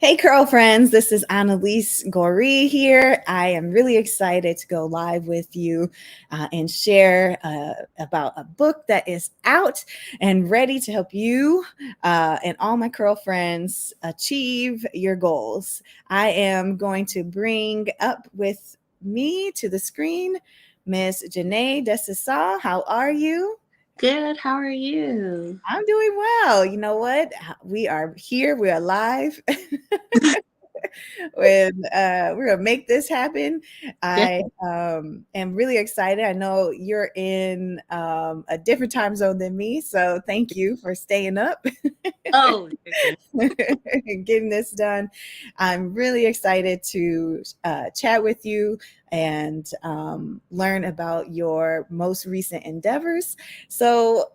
Hey, curl friends, this is Annalise Goree here. I am really excited to go live with you and share about a book that is out and ready to help you and all my curl friends achieve your goals. I am going to bring up with me to the screen Miss Janae Desisa. How are you? Good. How are you? I'm doing well. You know what? We are here. We are live. When we're gonna make this happen. Yeah. I am really excited. I know you're in a different time zone than me, so thank you for staying up Oh, you're good. and getting this done. I'm really excited to chat with you and learn about your most recent endeavors. So,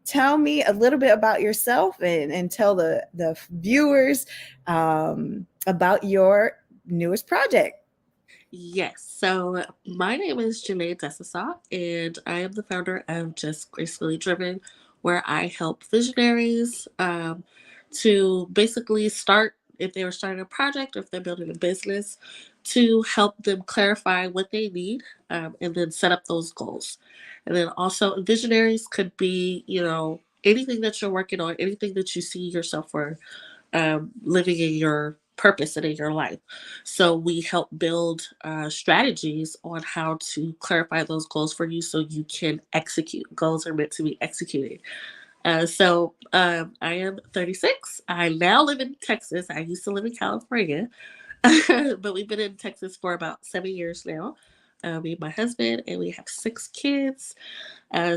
tell me a little bit about yourself and tell the viewers about your newest project. Yes. So my name is Janae Desasa, and I am the founder of Just Gracefully Driven, where I help visionaries to basically start, if they were starting a project or if they're building a business, to help them clarify what they need and then set up those goals. And then also, visionaries could be, anything that you're working on, anything that you see yourself for living in your purpose and in your life. So we help build strategies on how to clarify those goals for you so you can execute. Goals are meant to be executed. I am 36. I now live in Texas. I used to live in California, but we've been in Texas for about 7 years now. Me and my husband, and we have 6 kids.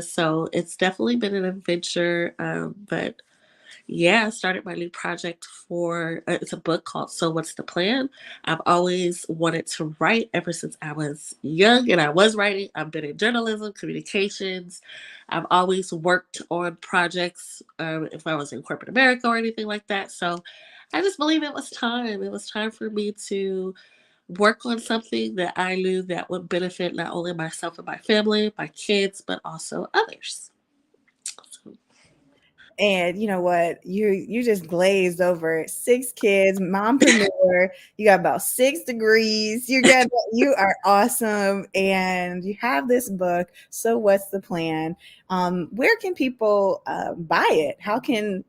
So it's definitely been an adventure, but yeah, I started my new project for it's a book called So What's the Plan? I've always wanted to write ever since I was young and I was writing. I've been in journalism, communications. I've always worked on projects if I was in corporate America or anything like that. So I just believe it was time. It was time for me to work on something that I knew that would benefit not only myself and my family, my kids, but also others. So, And you know what? You just glazed over 6 kids, mompreneur. You got about 6 degrees. You are awesome, and you have this book. So what's the plan? Where can people buy it? How can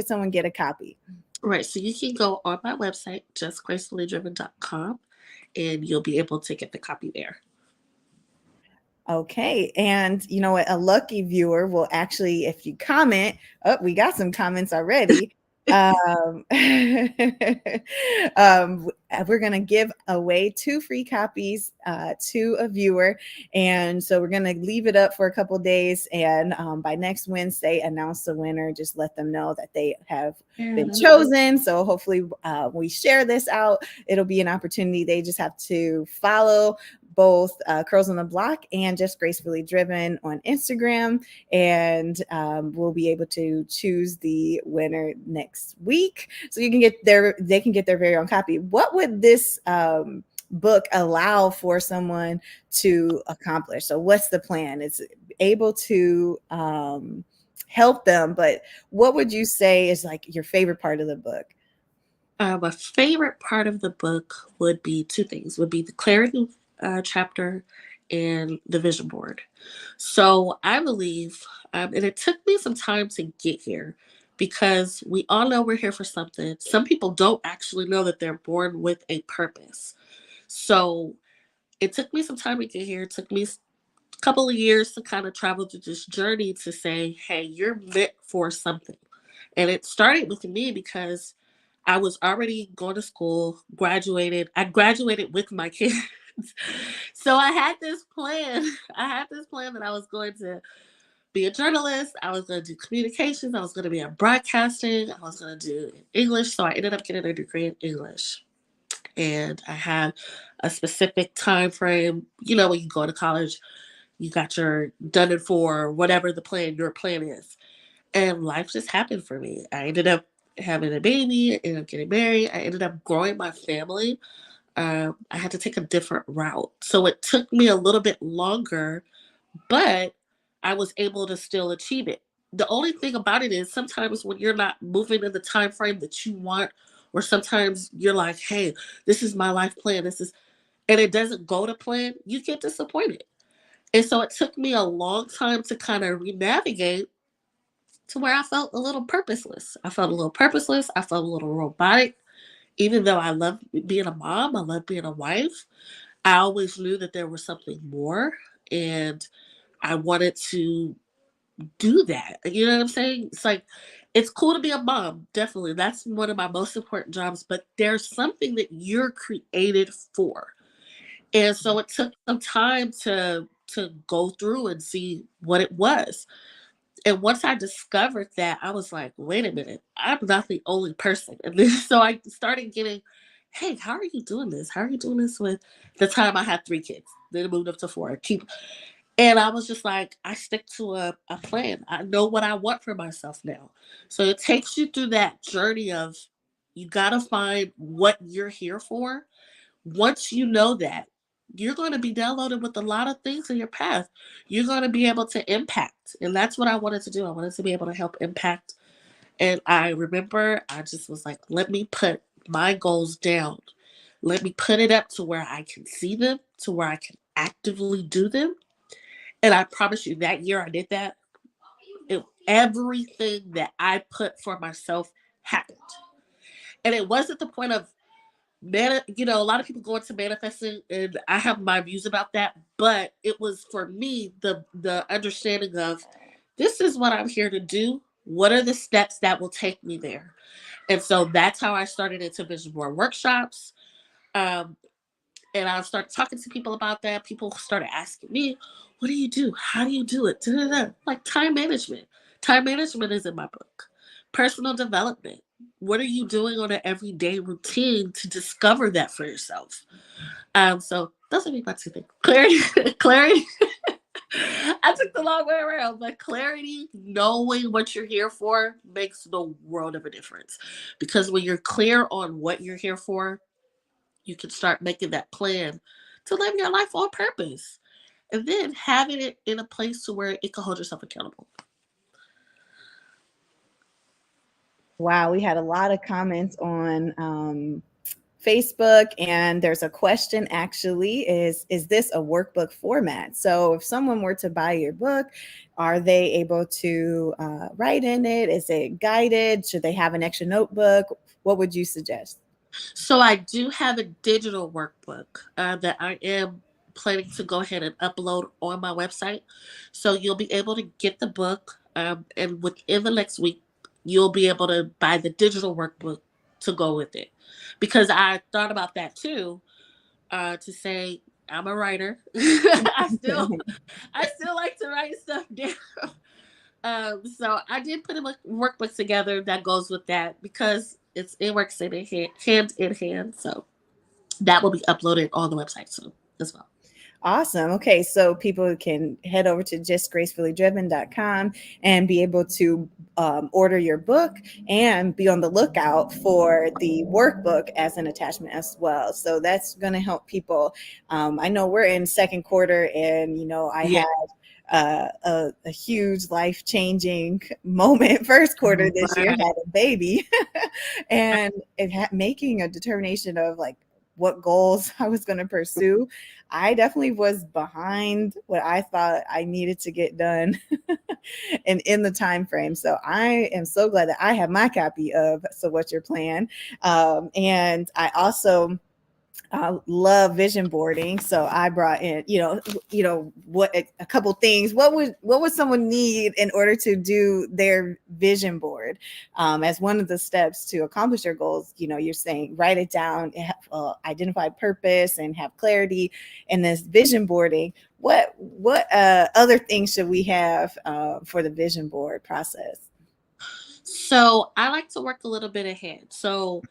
someone get a copy? right. So you can go on my website, justgracefully driven.com, and you'll be able to get the copy there. Okay. And you know what? A lucky viewer will actually, if you comment, oh, we got some comments already. Um, we're going to give away 2 free copies to a viewer. And so we're going to leave it up for a couple days. And by next Wednesday, announce the winner. Just let them know that they have been Yeah. chosen. So hopefully, we share this out. It'll be an opportunity. They just have to follow both Curls on the Block and Just Gracefully Driven on Instagram. And we'll be able to choose the winner next week. So they can get their very own copy. What would this book allow for someone to accomplish? So what's the plan? It's able to help them, but what would you say is like your favorite part of the book? My favorite part of the book would be two things: would be the clarity chapter and the vision board. So I believe, and it took me some time to get here because we all know we're here for something. Some people don't actually know that they're born with a purpose. So it took me some time to get here. It took me a couple of years to kind of travel through this journey to say, hey, you're meant for something. And it started with me because I was already going to school, graduated. I graduated with my kids. So I had this plan. I had this plan that I was going to be a journalist. I was going to do communications. I was going to be a broadcasting. I was going to do English. So I ended up getting a degree in English. And I had a specific time frame. You know, when you go to college, you got your done it for whatever your plan is. And life just happened for me. I ended up having a baby, I ended up getting married, I ended up growing my family. I had to take a different route. So it took me a little bit longer, but I was able to still achieve it. The only thing about it is sometimes when you're not moving in the time frame that you want Or sometimes you're like, hey, this is my life plan. And it doesn't go to plan, you get disappointed. And so it took me a long time to kind of re-navigate to where I felt a little purposeless. I felt a little purposeless. I felt a little robotic. Even though I love being a mom, I love being a wife, I always knew that there was something more. And I wanted to do that. You know what I'm saying? It's like, it's cool to be a mom, definitely. That's one of my most important jobs, but there's something that you're created for. And so it took some time to go through and see what it was. And once I discovered that, I was like, wait a minute, I'm not the only person. And then so I started getting, hey, how are you doing this? How are you doing this with the time I had 3 kids? Then it moved up to 4. And I was just like, I stick to a plan. I know what I want for myself now. So it takes you through that journey of you got to find what you're here for. Once you know that, you're going to be downloaded with a lot of things in your path. You're going to be able to impact. And that's what I wanted to do. I wanted to be able to help impact. And I remember I just was like, let me put my goals down. Let me put it up to where I can see them, to where I can actively do them. And I promise you, that year I did that. Everything that I put for myself happened. And it wasn't the point of a lot of people go into manifesting, and I have my views about that. But it was for me the understanding of this is what I'm here to do. What are the steps that will take me there? And so that's how I started into vision board workshops. Um, and I started talking to people about that. People started asking me, "What do you do? How do you do it?" Da-da-da. Like time management. Time management is in my book. Personal development. What are you doing on an everyday routine to discover that for yourself? So those would be my 2 things. Clarity, clarity. I took the long way around, but clarity, knowing what you're here for, makes the world of a difference. Because when you're clear on what you're here for, you can start making that plan to live your life on purpose, and then having it in a place to where it can hold yourself accountable. Wow, we had a lot of comments on Facebook, and there's a question actually: is this a workbook format? So if someone were to buy your book, are they able to write in it? Is it guided? Should they have an extra notebook? What would you suggest? So I do have a digital workbook that I am planning to go ahead and upload on my website. So you'll be able to get the book, and within the next week, you'll be able to buy the digital workbook to go with it. Because I thought about that too, to say I'm a writer. I still like to write stuff down. So I did put a workbook together that goes with that because it works in hand in hand. So that will be uploaded on the website soon as well. Awesome. Okay, so people can head over to justgracefully.driven.com and be able to order your book and be on the lookout for the workbook as an attachment as well. So that's going to help people. I know we're in second quarter, and I Yeah. had a huge life changing moment first quarter this year. Right. Had a baby, and making a determination of like what goals I was going to pursue. I definitely was behind what I thought I needed to get done and in the time frame. So I am so glad that I have my copy of So What's Your Plan? And I also love vision boarding, so I brought in, what a couple things. What would someone need in order to do their vision board as one of the steps to accomplish your goals? You're saying write it down, identify purpose, and have clarity in this vision boarding. What other things should we have for the vision board process? So I like to work a little bit ahead. So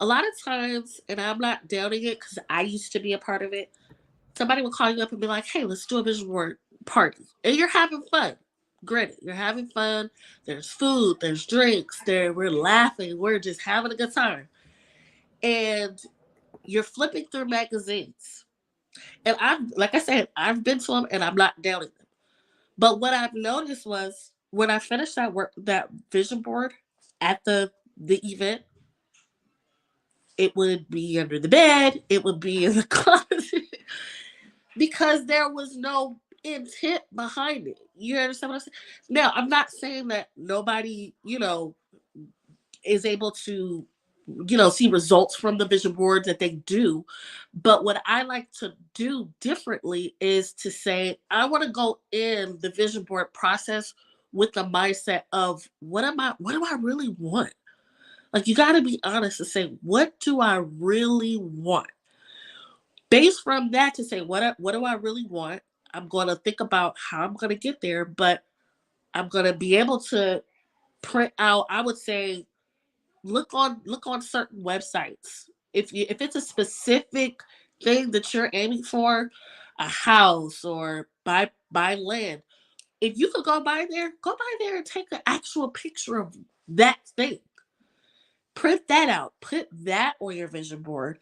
a lot of times, and I'm not doubting it because I used to be a part of it, somebody will call you up and be like, hey, let's do a vision board party. And you're having fun. Granted, you're having fun. There's food, there's drinks, we're laughing, we're just having a good time. And you're flipping through magazines. And like I said, I've been to them and I'm not doubting them. But what I've noticed was when I finished that vision board at the event, It would be under the bed. It would be in the closet because there was no intent behind it. You understand what I'm saying? Now, I'm not saying that nobody, is able to, see results from the vision board that they do. But what I like to do differently is to say, I want to go in the vision board process with the mindset of what do I really want? Like, you got to be honest and say, what do I really want? Based from that, to say, what do I really want? I'm going to think about how I'm going to get there, but I'm going to be able to print out, I would say, look on certain websites. If it's a specific thing that you're aiming for, a house or buy land, if you could go by there and take an actual picture of that thing. Print that out. Put that on your vision board.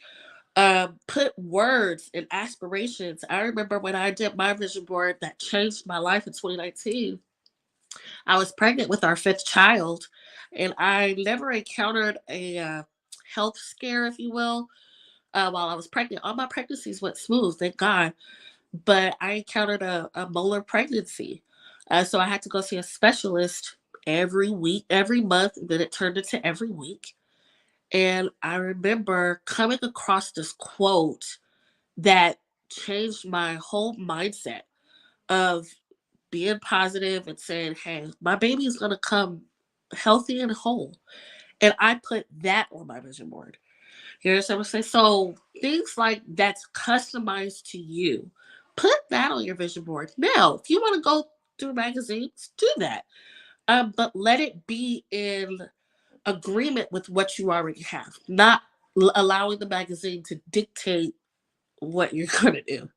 Put words and aspirations. I remember when I did my vision board that changed my life in 2019. I was pregnant with our fifth child, and I never encountered a health scare, if you will, while I was pregnant. All my pregnancies went smooth, thank God. But I encountered a molar pregnancy. So I had to go see a specialist every week, every month. Then it turned into every week. And I remember coming across this quote that changed my whole mindset of being positive and saying, hey, my baby's going to come healthy and whole. And I put that on my vision board. You understand what I'm saying? So things like that's customized to you, put that on your vision board. Now, if you want to go through magazines, do that. But let it be in agreement with what you already have, not allowing the magazine to dictate what you're going to do.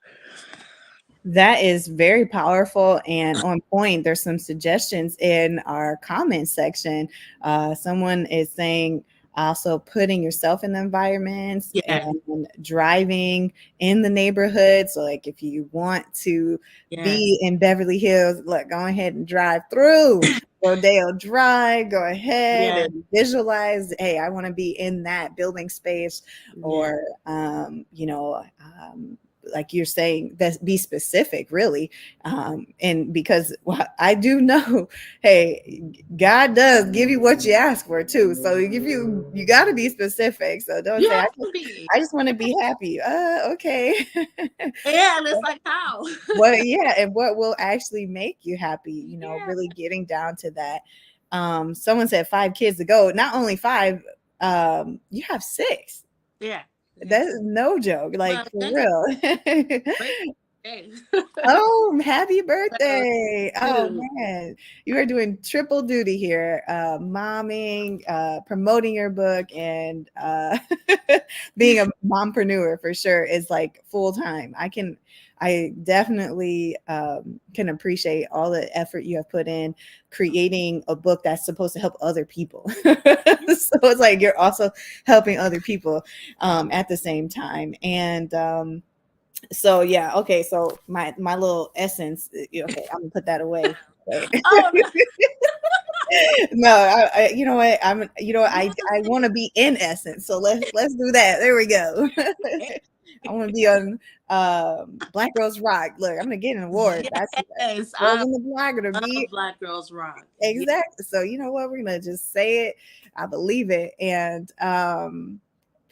That is very powerful and on point. There's some suggestions in our comment section. Someone is saying also putting yourself in the environments Yeah. and driving in the neighborhood. So, like, if you want to Yes. be in Beverly Hills, look, go ahead and drive through Rodeo Drive. Go ahead Yeah. and visualize, hey, I want to be in that building space, Yeah. or, like you're saying, that be specific, really. And because I do know, hey, God does give you what you ask for too. So you got to be specific. So don't You say, have to be. I just want to be happy. Okay. Yeah. And it's like, how? Well, yeah, and what will actually make you happy, Yeah. really getting down to that. Someone said 5 kids ago, not only five, you have 6. Yeah. That Yes. is no joke, Well, like, for that's real. great day. Oh, happy So, birthday. Oh dude, man. You are doing triple duty here. Momming, promoting your book, and being a mompreneur for sure is like full time. I definitely can appreciate all the effort you have put in creating a book that's supposed to help other people. So it's like you're also helping other people at the same time. And so yeah, okay, so my little essence, okay, I'm gonna put that away. Okay. oh no, No, you know what, you I want to be in essence, so let's do that. There we go. I want to be on Black Girls Rock. Look, I'm gonna get an award. That's yes, Girls I in the Block are to be. love Black Girls Rock. Yeah, Exactly. So you know what? We're gonna just say it. I believe it. And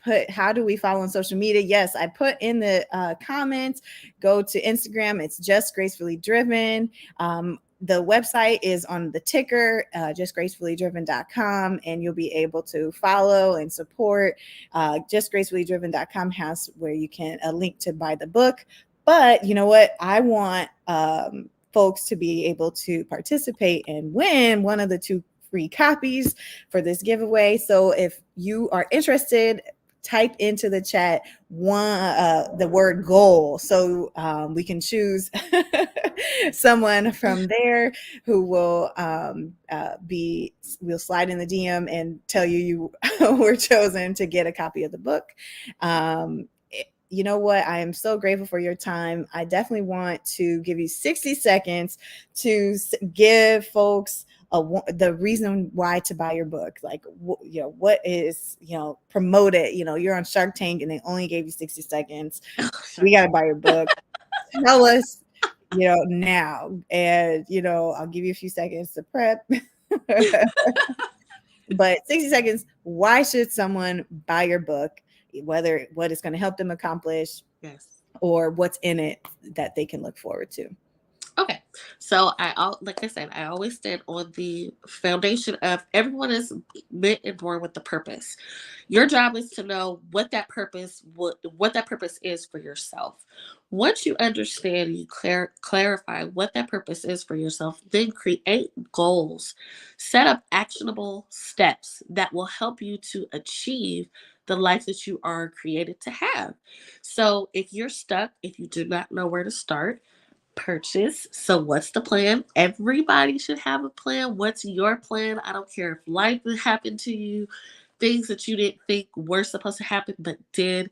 put, how do we follow on social media? Yes, I put in the comments. Go to Instagram. It's just Gracefully Driven. The website is on the ticker, justgracefullydriven.com, and you'll be able to follow and support. Justgracefullydriven.com has where you can a link to buy the book. But you know what? I want folks to be able to participate and win one of the 2 free copies for this giveaway. So if you are interested, type into the chat the word goal, so we can choose someone from there who will we'll slide in the DM and tell you were chosen to get a copy of the book. You know what? I am so grateful for your time. I definitely want to give you 60 seconds to give folks the reason why to buy your book. Like, what is, promote it. You're on Shark Tank and they only gave you 60 seconds. We got to buy your book. Tell us, now. And, I'll give you a few seconds to prep. But 60 seconds, why should someone buy your book? Whether what it's going to help them accomplish, Yes. or what's in it that they can look forward to. Okay, so like I said, I always stand on the foundation of everyone is meant and born with the purpose. Your job is to know what that purpose is for yourself. Once you understand, you clarify what that purpose is for yourself, then create goals, set up actionable steps that will help you to achieve the life that you are created to have. So if you're stuck, if you do not know where to start, purchase. So what's the plan? Everybody should have a plan. What's your plan? I don't care if life happened to you, things that you didn't think were supposed to happen but did.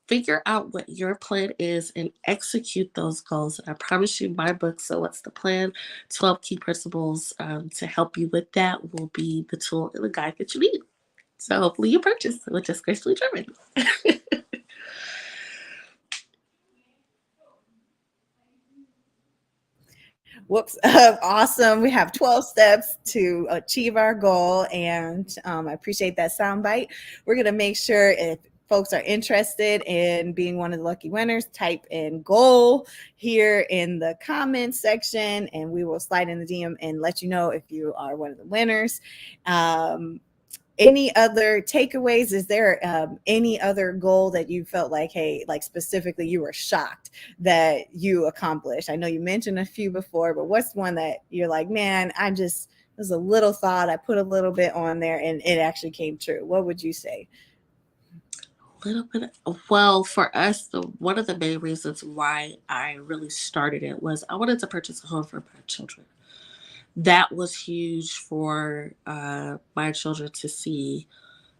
Figure out what your plan is and execute those goals. And I promise you, my book, So What's the Plan? 12 Key Principles to help you with that will be the tool and the guide that you need. So hopefully you purchase with Just Gracefully Driven. Whoops. Awesome. We have 12 steps to achieve our goal. And I appreciate that soundbite. We're going to make sure if folks are interested in being one of the lucky winners, type in goal here in the comments section, and we will slide in the DM and let you know if you are one of the winners. Any other takeaways? Is there any other goal that you felt like, hey, like specifically you were shocked that you accomplished? I know you mentioned a few before, but what's one that you're like, man, there's a little thought, I put a little bit on there and it actually came true? What would you say? Little bit. Well, for us, one of the main reasons why I really started it was I wanted to purchase a home for my children. That was huge for my children to see.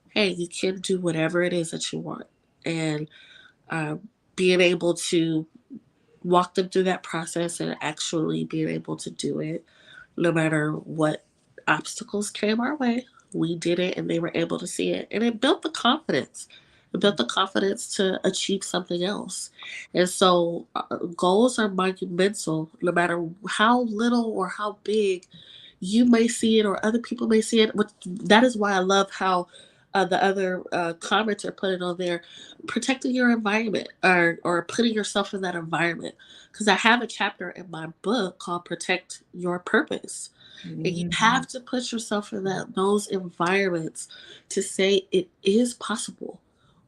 Hey, you can do whatever it is that you want, and uh, being able to walk them through that process and actually being able to do it, no matter what obstacles came our way. We did it and they were able to see it. And it built the confidence. It built the confidence to achieve something else. And so goals are monumental, no matter how little or how big you may see it or other people may see it. That is why I love how the other comments are putting on there, protecting your environment or putting yourself in that environment. Because I have a chapter in my book called Protect Your Purpose. And you have to put yourself in those environments to say it is possible.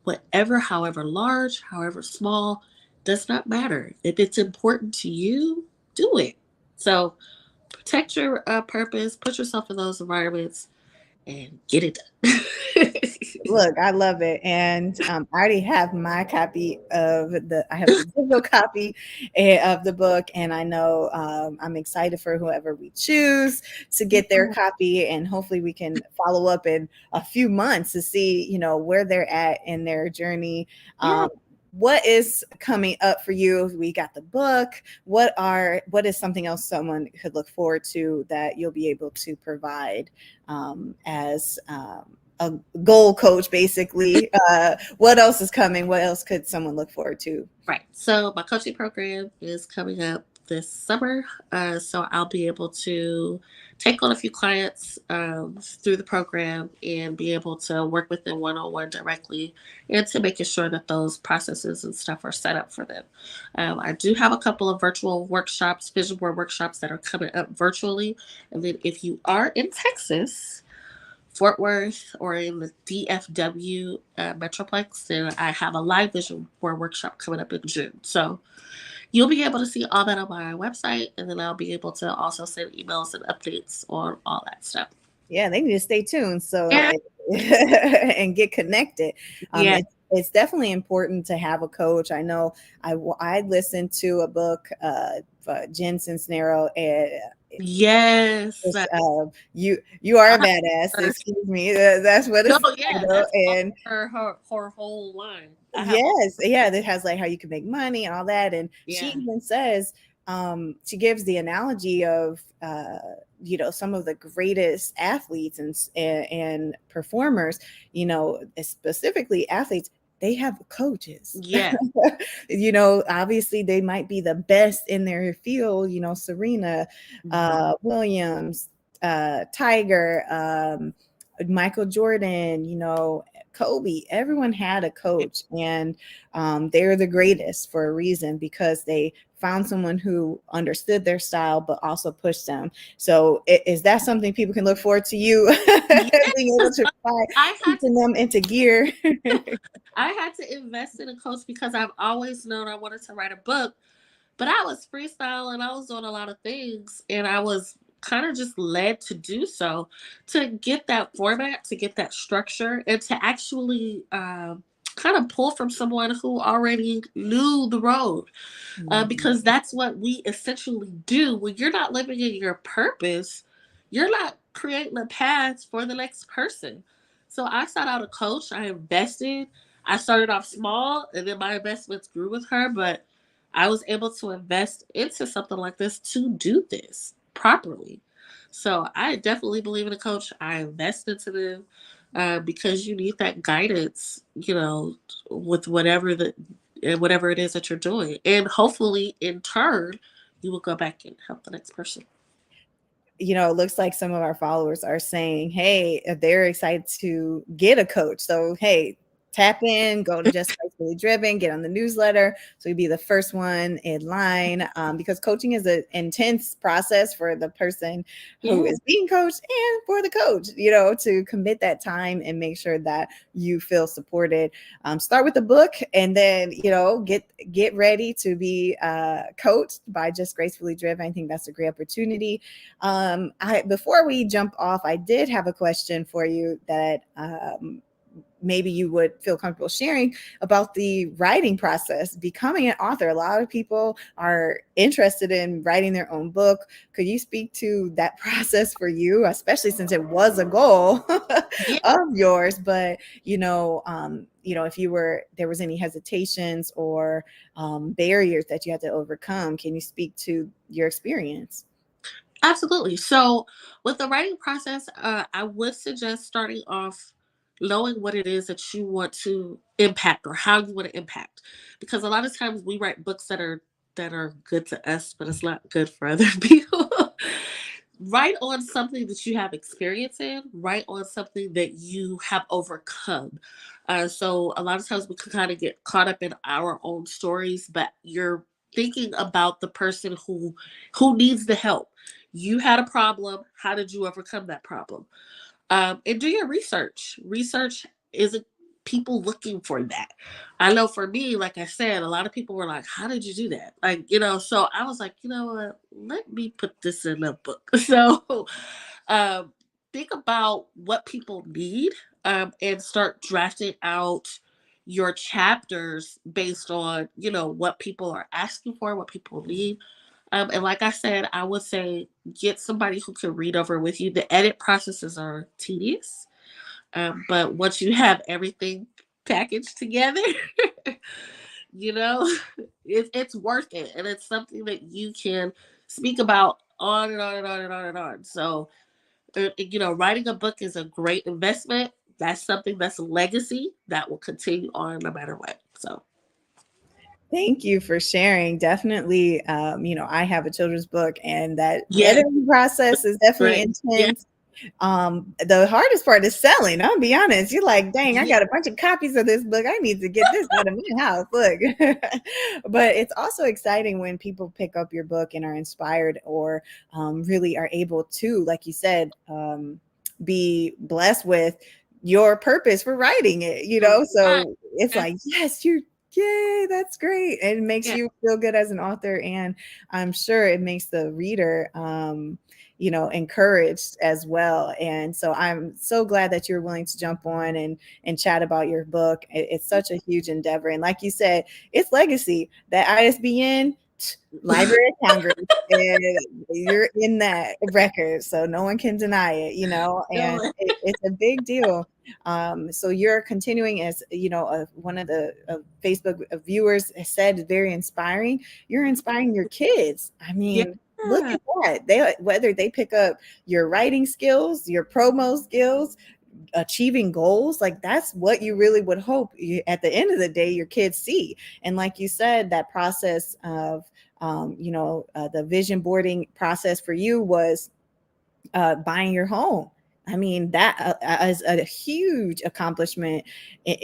Whatever, however large, however small, does not matter. If it's important to you, do it. So protect your purpose, put yourself in those environments, and get it done. Look, I love it. And I already have my copy I have the digital copy of the book. And I know I'm excited for whoever we choose to get their copy. And hopefully we can follow up in a few months to see, where they're at in their journey. Yeah. What is coming up for you? We got the book. What is something else someone could look forward to that you'll be able to provide as a goal coach, basically? What else is coming? What else could someone look forward to? Right. So my coaching program is coming up this summer. So I'll be able to take on a few clients through the program and be able to work with them one-on-one directly and to making sure that those processes and stuff are set up for them. I do have a couple of virtual workshops, vision board workshops that are coming up virtually. And then if you are in Texas, Fort Worth, or in the DFW Metroplex, then I have a live vision board workshop coming up in June. So you'll be able to see all that on my website, and then I'll be able to also send emails and updates on all that stuff. Yeah, they need to stay tuned Yeah. and get connected. Yeah. It's definitely important to have a coach. I know I listened to a book, Jen Cisnero, and Yes. you are a badass. Excuse me. That's what it's That's and her whole line. yes, yeah, that has like how you can make money and all that. And she Yeah. even says she gives the analogy of some of the greatest athletes and performers, specifically athletes, they have coaches. Yeah. Obviously they might be the best in their field, Serena Mhm. Williams, Tiger, Michael Jordan, Kobe. Everyone had a coach, and they're the greatest for a reason, because they found someone who understood their style but also pushed them. So is that something people can look forward to you Yeah, being able 'cause to provide, I had to keeping them into gear? I had to invest in a coach because I've always known I wanted to write a book, but I was freestyling, I was doing a lot of things, and I was kind of just led to do so, to get that format, to get that structure, and to actually kind of pull from someone who already knew the road. Mhm. Because that's what we essentially do. When you're not living in your purpose, you're not creating a path for the next person. So I sought out a coach. I invested. I started off small, and then my investments grew with her. But I was able to invest into something like this to do this properly. So I definitely believe in a coach. I invest into them because you need that guidance, with whatever it is that you're doing. And hopefully, in turn, you will go back and help the next person. It looks like some of our followers are saying, hey, they're excited to get a coach. So, hey, tap in, go to Just Gracefully Driven, get on the newsletter. So you'll be the first one in line, because coaching is an intense process for the person who Yeah, is being coached and for the coach, to commit that time and make sure that you feel supported. Start with the book, and then, get ready to be coached by Just Gracefully Driven. I think that's a great opportunity. I Before we jump off, I did have a question for you that maybe you would feel comfortable sharing about the writing process, becoming an author. A lot of people are interested in writing their own book. Could you speak to that process for you, especially since it was a goal yeah, of yours? But if there was any hesitations or barriers that you had to overcome, can you speak to your experience? absolutely. So, with the writing process, I would suggest starting off knowing what it is that you want to impact or how you want to impact, because a lot of times we write books that are good to us, but it's not good for other people. Write on something that you have experience in. Write on something that you have overcome. So a lot of times we can kind of get caught up in our own stories, but you're thinking about the person who needs the help. You had a problem. How did you overcome that problem? And do your research. Research isn't people looking for that. I know for me, like I said, a lot of people were like, "How did you do that?" So I was like, you know what? Let me put this in a book. So, um, think about what people need, and start drafting out your chapters based on what people are asking for, what people need. And like I said, I would say get somebody who can read over with you. The edit processes are tedious, but once you have everything packaged together, you know, it's worth it, and it's something that you can speak about on and on and on and on and on. So, writing a book is a great investment. That's something that's a legacy that will continue on no matter what. So, Thank you for sharing. Definitely, I have a children's book, and that yeah, editing process is definitely great. Yeah, intense. The hardest part is selling. I'll be honest. You're like, dang, I yeah, got a bunch of copies of this book. I need to get this out of my house. Look. But it's also exciting when people pick up your book and are inspired, or really are able to, like you said, be blessed with your purpose for writing it, right. so it's Yeah, like, yes, you yay, that's great. It makes yeah. you feel good as an author, and I'm sure it makes the reader encouraged as well. And so I'm so glad that you're willing to jump on and chat about your book. It's such a huge endeavor, and like you said, it's legacy. That ISBN, Library of Congress, and you're in that record, so no one can deny it, and No, it's a big deal. So you're continuing, as you know, one of the Facebook viewers said, very inspiring. You're inspiring your kids. I Yeah. mean, look at that. They, whether they pick up your writing skills, your promo skills, achieving goals, like that's what you really would hope at the end of the day your kids see. And like you said, that process of the vision boarding process for you was buying your home. I mean, that is a huge accomplishment,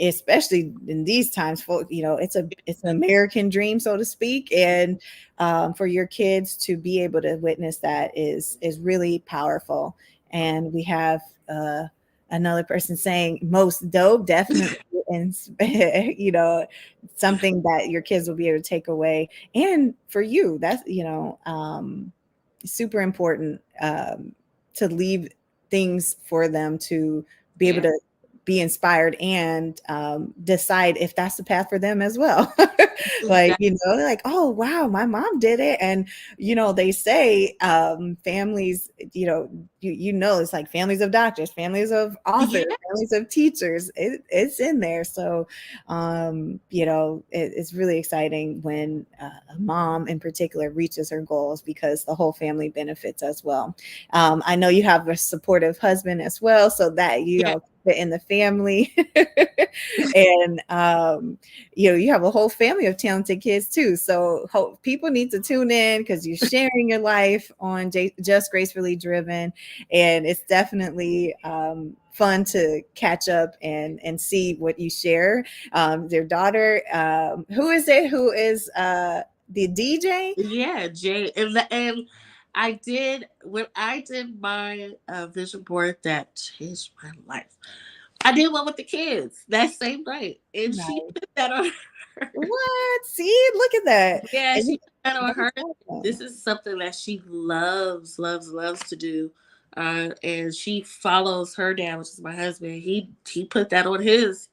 especially in these times. For it's an American dream, so to speak, and for your kids to be able to witness that is really powerful. And we have another person saying, "Most dope, definitely," and something that your kids will be able to take away. And for you, that's super important, to leave things for them to be able Yeah. to be inspired and decide if that's the path for them as well. Like, Exactly. like, oh wow, my mom did it. And they say families, it's like families of doctors, families of authors, Yeah. families of teachers. It's in there. So it's really exciting when a mom in particular reaches her goals, because the whole family benefits as well. I know you have a supportive husband as well, so that Yeah. fit in the family. And you have a whole family of talented kids too. So people need to tune in, because you're sharing your life on Just Gracefully Driven, and it's definitely fun to catch up and see what you share. Their daughter, who is it? Who is the DJ? Yeah, Jay, and I did when I did my vision board that changed my life. I did one with the kids that same night, and she Nice. put that on her. What? See, look at that. Yeah, And she put that on her. that's awesome. This is something that she loves, loves, loves to do, and she follows her dad, which is my husband. He put that on his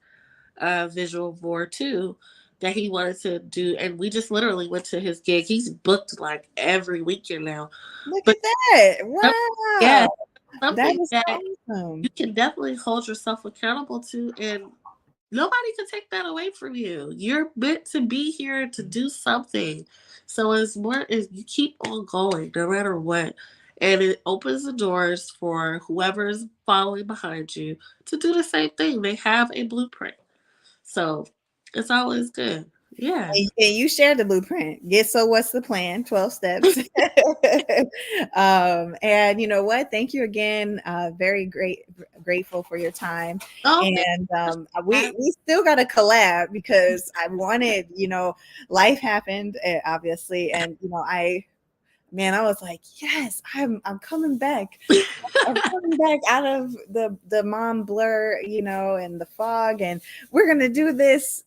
visual board too, that he wanted to do, and we just literally went to his gig. He's booked like every weekend now, Look but at that. some- yeah, Wow. That something is that awesome. you can definitely hold yourself accountable to, and nobody can take that away from you. You're meant to be here to do something. So it's more is you keep on going no matter what. And it opens the doors for whoever's following behind you to do the same thing. They have a blueprint. So it's always good. Yeah. And you share the blueprint. Get So what's the plan? 12 steps. And you know what? Thank you again. Very grateful for your time. Oh, thank And you for we still got to collab, because I wanted, life happened, obviously. And I man, I was like, yes, I'm coming back. I'm coming back out of the mom blur, and the fog, and we're gonna do this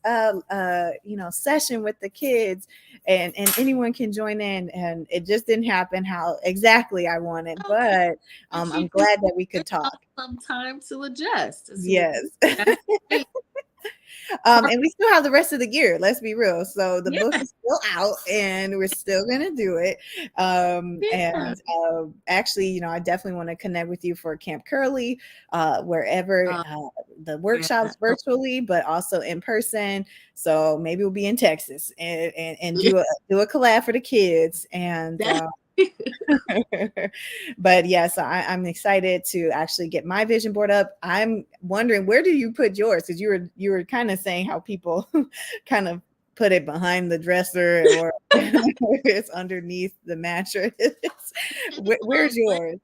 session with the kids, and anyone can join in. And it just didn't happen how exactly I wanted, okay. but But you I'm just glad that we give could talk. yourself some time to adjust to see what Yes. that's great. And we still have the rest of the year. Let's be real. So the book Yeah. is still out, and we're still gonna do it. Yeah. And actually, I definitely want to connect with you for Camp Curly, wherever Uh, the yeah. workshops virtually, but also in person. So maybe we'll be in Texas, and do a collab for the kids. And That's but yes, I'm excited to actually get my vision board up. I'm wondering, where do you put yours? Because you were kind of saying how people kind of put it behind the dresser, or it's underneath the mattress. depending Where's on what yours?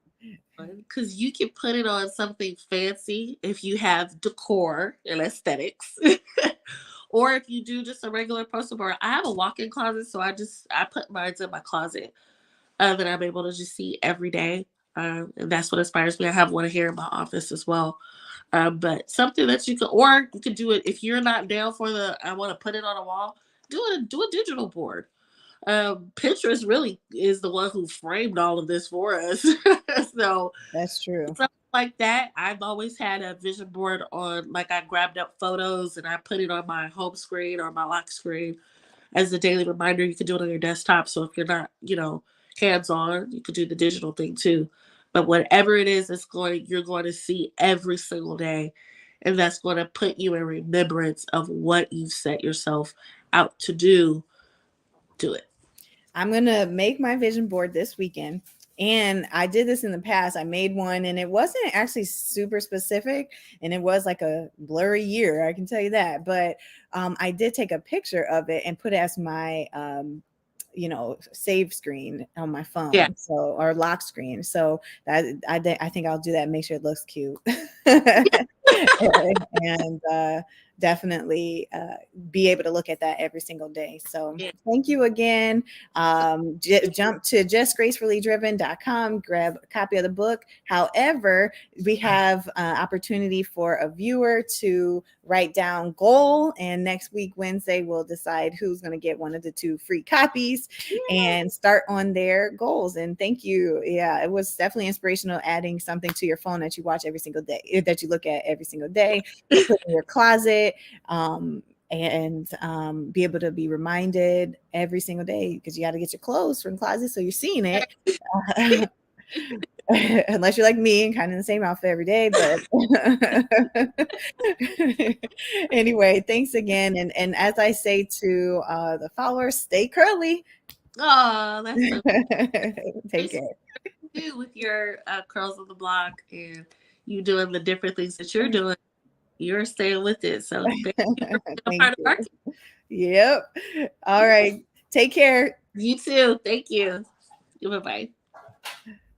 because you can put it on something fancy if you have decor and aesthetics. Or if you do just a regular poster board. I have a walk-in closet, so I put mine in my closet that I'm able to just see every day. And that's what inspires me. I have one here in my office as well. But something that you could, or you could do it if you're not down for the. I want to put it on a wall. Do a digital board. Pinterest really is the one who framed all of this for us. So That's true. something like that. I've always had a vision board on, like I grabbed up photos and I put it on my home screen or my lock screen as a daily reminder. You can do it on your desktop. So if you're not, hands on, you could do the digital thing too. But whatever it is, you're going to see every single day. and that's going to put you in remembrance of what you've set yourself out to do. Do it. I'm going to make my vision board this weekend. And I did this in the past. I made one and it wasn't actually super specific. And it was like a blurry year, I can tell you that. But I did take a picture of it and put it as my, save screen on my Yeah. phone. So, or lock screen. So I think I'll do that and make sure it looks cute. And definitely be able to look at that every single day. So Yeah. thank you again. Jump to justgracefully.driven.com, grab a copy of the book. However, we have opportunity for a viewer to write down goal, and next week Wednesday we'll decide who's going to get one of the 2 free copies and start on their goals. And thank you. Yeah, it was definitely inspirational, adding something to your phone that you watch every single day, that you look at every single day, to put in your closet, and be able to be reminded every single day, because you got to get your clothes from the closet so you're seeing it. Unless you're like me and kind of in the same outfit every day. But anyway, thanks again. And as I say to the followers, stay curly. Oh, that's so Take care. you with your curls on the block and you doing the different things that you're doing. You're staying with it. So thank you for being a Thank part of our you. team. Yep. All right. Take care. You too. Thank you. Bye bye.